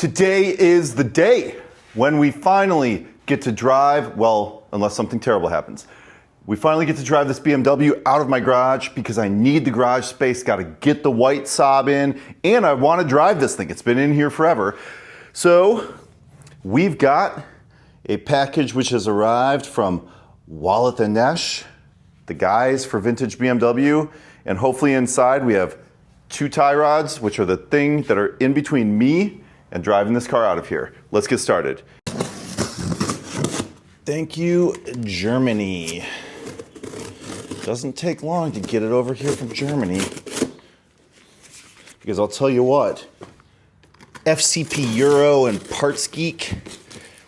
Today is the day when we finally get to drive, well, unless something terrible happens. We finally get to drive this BMW out of my garage because I need the garage space, got to get the white Saab in, and I want to drive this thing. It's been in here forever. So we've got a package which has arrived from Walloth and Nesch, the guys for vintage BMW, and hopefully inside we have 2 tie rods, which are the thing that are in between me and driving this car out of here. Let's get started. Thank you, Germany. Doesn't take long to get it over here from Germany. Because I'll tell you what, FCP Euro and Parts Geek,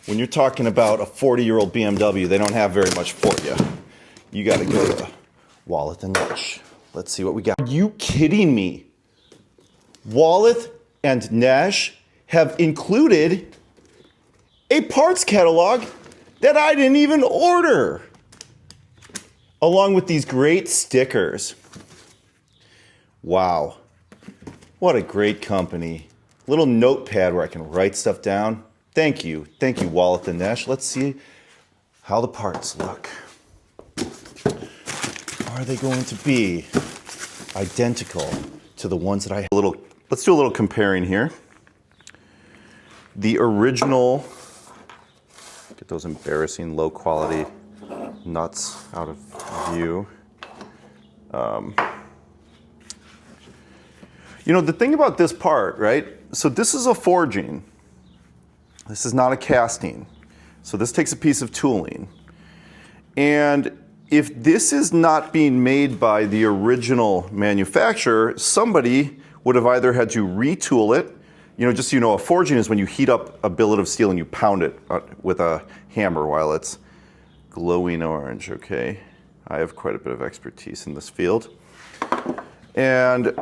when you're talking about a 40-year-old BMW, they don't have very much for you. You gotta go to Walloth and Nesch. Let's see what we got. Are you kidding me? Walloth and Nesch have included a parts catalog that I didn't even order, along with these great stickers. Wow, what a great company. Little notepad where I can write stuff down. Thank you, Walloth and Nesch. Let's see how the parts look. Are they going to be identical to the ones that I have? Let's do a little comparing here. The original, get those embarrassing low quality nuts out of view. You know, the thing about this part, right? So this is a forging. This is not a casting. So this takes a piece of tooling. And if this is not being made by the original manufacturer, somebody would have either had to retool it. You know, just so you know, a forging is when you heat up a billet of steel and you pound it with a hammer while it's glowing orange, okay? I have quite a bit of expertise in this field. And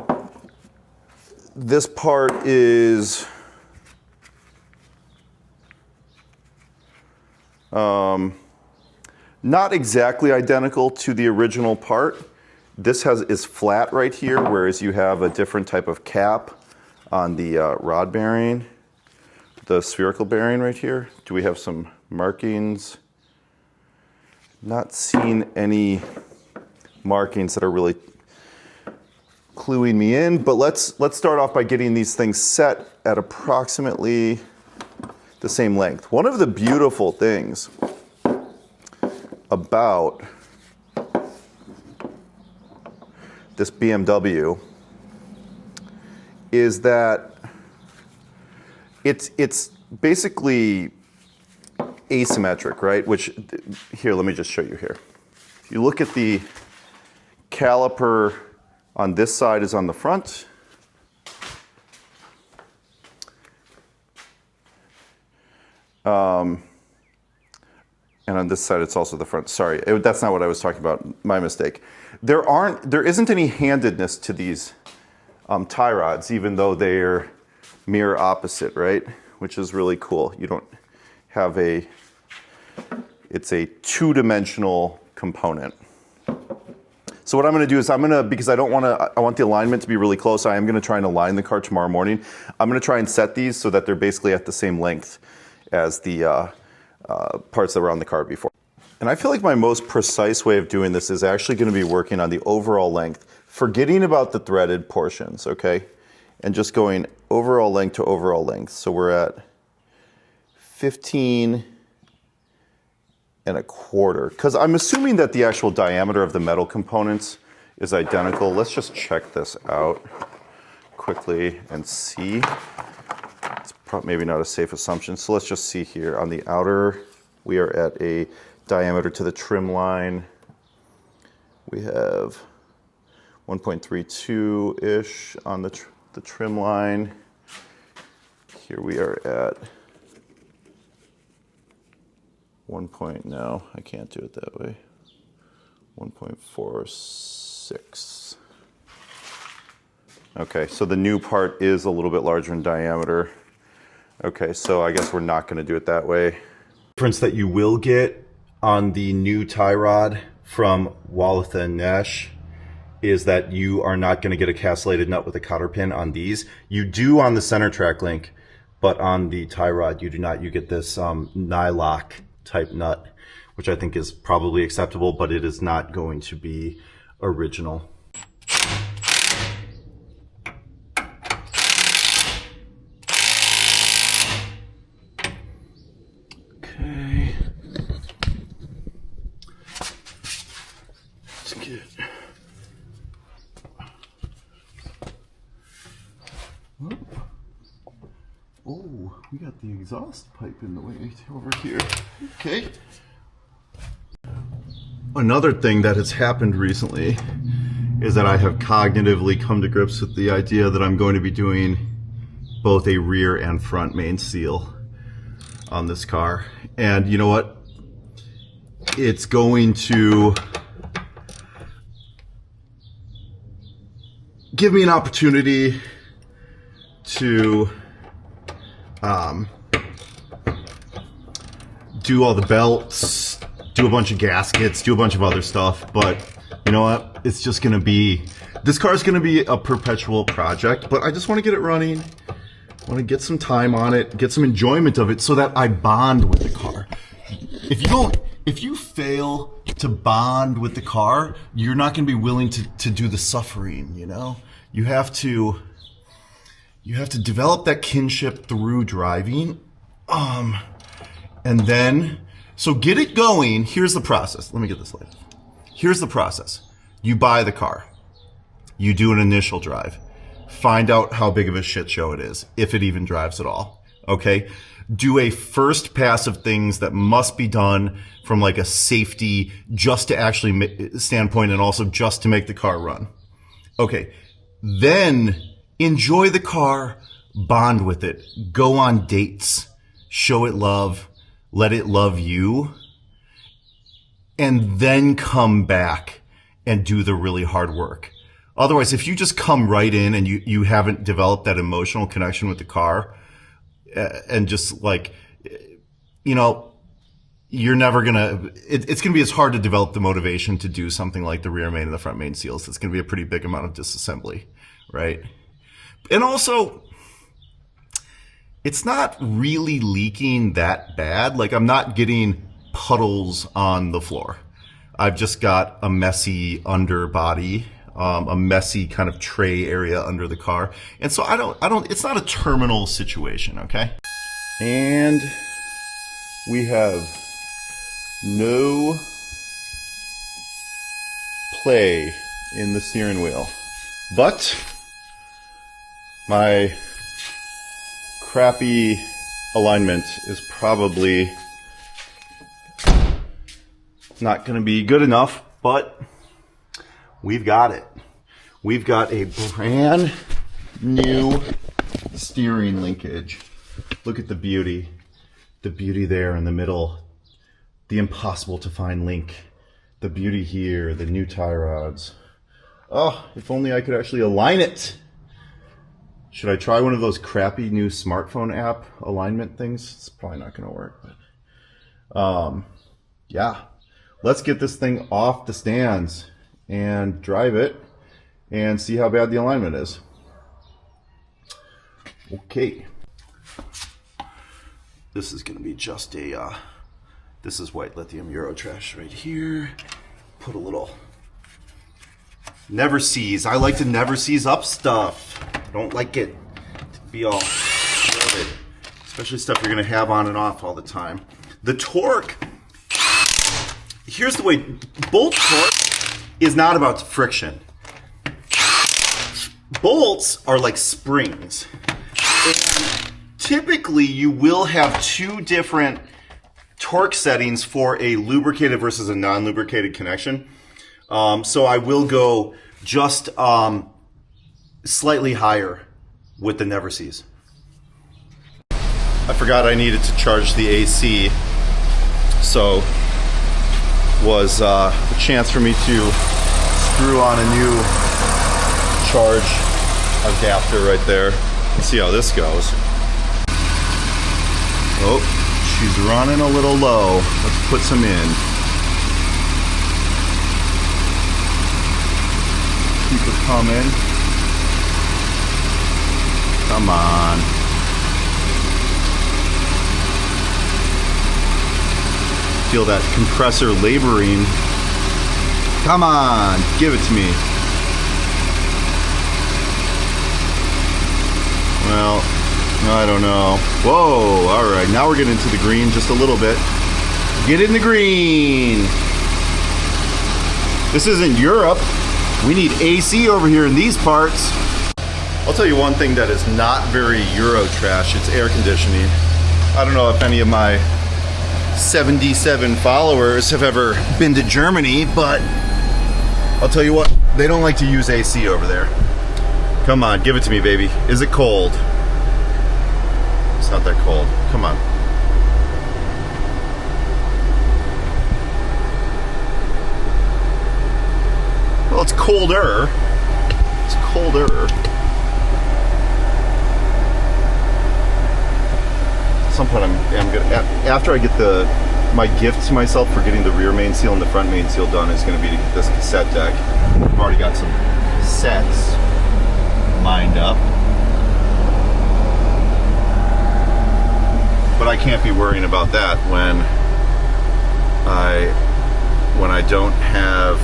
this part is not exactly identical to the original part. This is flat right here, whereas you have a different type of cap on the rod bearing, the spherical bearing right here. Do we have some markings? Not seeing any markings that are really cluing me in, but let's start off by getting these things set at approximately the same length. One of the beautiful things about this BMW is that it's basically asymmetric, right? Which, here, let me just show you here. If you look at the caliper on this side is on the front. And on this side, it's also the front. Sorry, that's not what I was talking about. My mistake. There isn't any handedness to these tie rods, even though they're mirror opposite, right? Which is really cool. You don't have it's a 2-dimensional component. So what I'm going to do is because I want the alignment to be really close, I am going to try and align the car tomorrow morning. I'm going to try and set these so that they're basically at the same length as the parts that were on the car before. And I feel like my most precise way of doing this is actually going to be working on the overall length, forgetting about the threaded portions, okay? And just going overall length to overall length. So we're at 15 1/4, because I'm assuming that the actual diameter of the metal components is identical. Let's just check this out quickly and see. It's maybe not a safe assumption. So let's just see here. On the outer, we are at a diameter to the trim line. We have 1.32-ish on the trim line. Here we are at no, I can't do it that way. 1.46. Okay, so the new part is a little bit larger in diameter. Okay, so I guess we're not going to do it that way. The difference that you will get on the new tie rod from Walloth and Nesch is that you are not going to get a castellated nut with a cotter pin on these. You do on the center track link, but on the tie rod you do not. You get this nylock type nut, which I think is probably acceptable, but it is not going to be original. Okay. Let's get... Oh, we got the exhaust pipe in the way over here. Okay. Another thing that has happened recently is that I have cognitively come to grips with the idea that I'm going to be doing both a rear and front main seal on this car. And you know what? It's going to give me an opportunity to do all the belts, do a bunch of gaskets, do a bunch of other stuff, but you know what? It's just gonna be, this car is gonna be a perpetual project, but I just wanna get it running. I wanna get some time on it, get some enjoyment of it so that I bond with the car. If you fail to bond with the car, you're not gonna be willing to do the suffering, you know? You have to develop that kinship through driving. And then, so get it going. Here's the process. Let me get this light. Here's the process. You buy the car. You do an initial drive. Find out how big of a shit show it is, if it even drives at all. Okay? Do a first pass of things that must be done from like a safety, just to actually standpoint, and also just to make the car run. Okay. Then enjoy the car, bond with it, go on dates, show it love, let it love you, and then come back and do the really hard work. Otherwise, if you just come right in and you haven't developed that emotional connection with the car, and just like, you know, you're never gonna, it's gonna be as hard to develop the motivation to do something like the rear main and the front main seals. It's gonna be a pretty big amount of disassembly, right? And also, it's not really leaking that bad. Like, I'm not getting puddles on the floor. I've just got a messy underbody, a messy kind of tray area under the car. And so it's not a terminal situation, okay? And we have no play in the steering wheel. But my crappy alignment is probably not going to be good enough, but we've got it. We've got a brand new steering linkage. Look at the beauty. The beauty there in the middle. The impossible to find link. The beauty here, the new tie rods. Oh, if only I could actually align it. Should I try one of those crappy new smartphone app alignment things? It's probably not going to work, but yeah. Let's get this thing off the stands and drive it and see how bad the alignment is. Okay. This is going to be just a, this is white lithium Eurotrash right here. Put a little never seize. I like to never seize up stuff. I don't like it to be all loaded, especially stuff you're going to have on and off all the time. The torque, here's the way, bolt torque is not about friction. Bolts are like springs. And typically, you will have two different torque settings for a lubricated versus a non-lubricated connection. So I will go just slightly higher with the never seize. I forgot I needed to charge the AC, so was a chance for me to screw on a new charge adapter right there. Let's see how this goes. Oh, she's running a little low. Let's put some in. Keep it coming. Come on. feel that compressor laboring. Come on, give it to me. Well, I don't know. Whoa, all right, now we're getting into the green just a little bit. Get in the green. This isn't Europe. We need AC over here in these parts. I'll tell you one thing that is not very Euro trash, it's air conditioning. I don't know if any of my 77 followers have ever been to Germany, but I'll tell you what, they don't like to use AC over there. Come on, give it to me, baby. Is it cold? It's not that cold. Come on. Well, it's colder. It's colder. At some point, I'm gonna, after I get my gift to myself for getting the rear main seal and the front main seal done is going to be to get this cassette deck. I've already got some sets lined up, but I can't be worrying about that when I don't have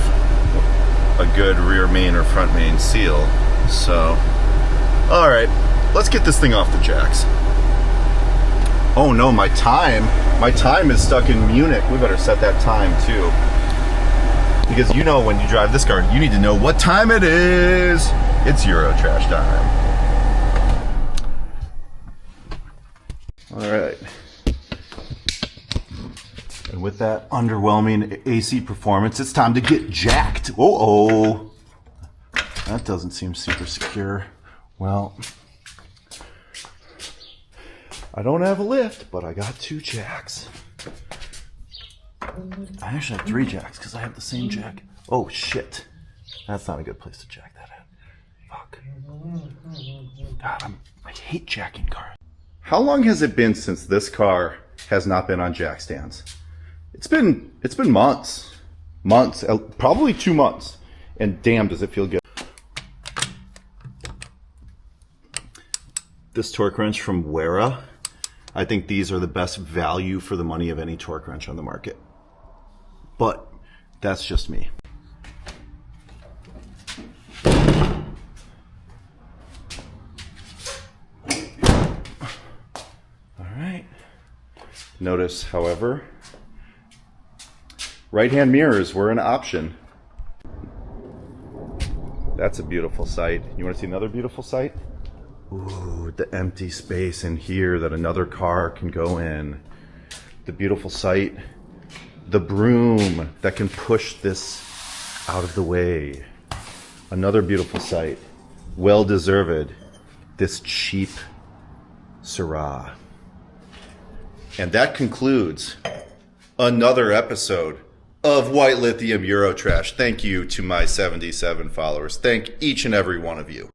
a good rear main or front main seal. So, all right, let's get this thing off the jacks. Oh no, my time is stuck in Munich. We better set that time too. Because you know when you drive this car, you need to know what time it is. It's Euro trash time. All right. And with that underwhelming AC performance, it's time to get jacked. Uh-oh. That doesn't seem super secure. Well, I don't have a lift, but I got 2 jacks. I actually have 3 jacks because I have the same jack. Oh shit. That's not a good place to jack that at. Fuck. God, I hate jacking cars. How long has it been since this car has not been on jack stands? It's been months. Months, probably 2 months. And damn, does it feel good. This torque wrench from Wera, I think these are the best value for the money of any torque wrench on the market. But that's just me. All right. Notice, however, right-hand mirrors were an option. That's a beautiful sight. You want to see another beautiful sight? Ooh, the empty space in here that another car can go in. The beautiful sight. The broom that can push this out of the way. Another beautiful sight. Well deserved. This cheap Syrah. And that concludes another episode of White Lithium Eurotrash. Thank you to my 77 followers. Thank each and every one of you.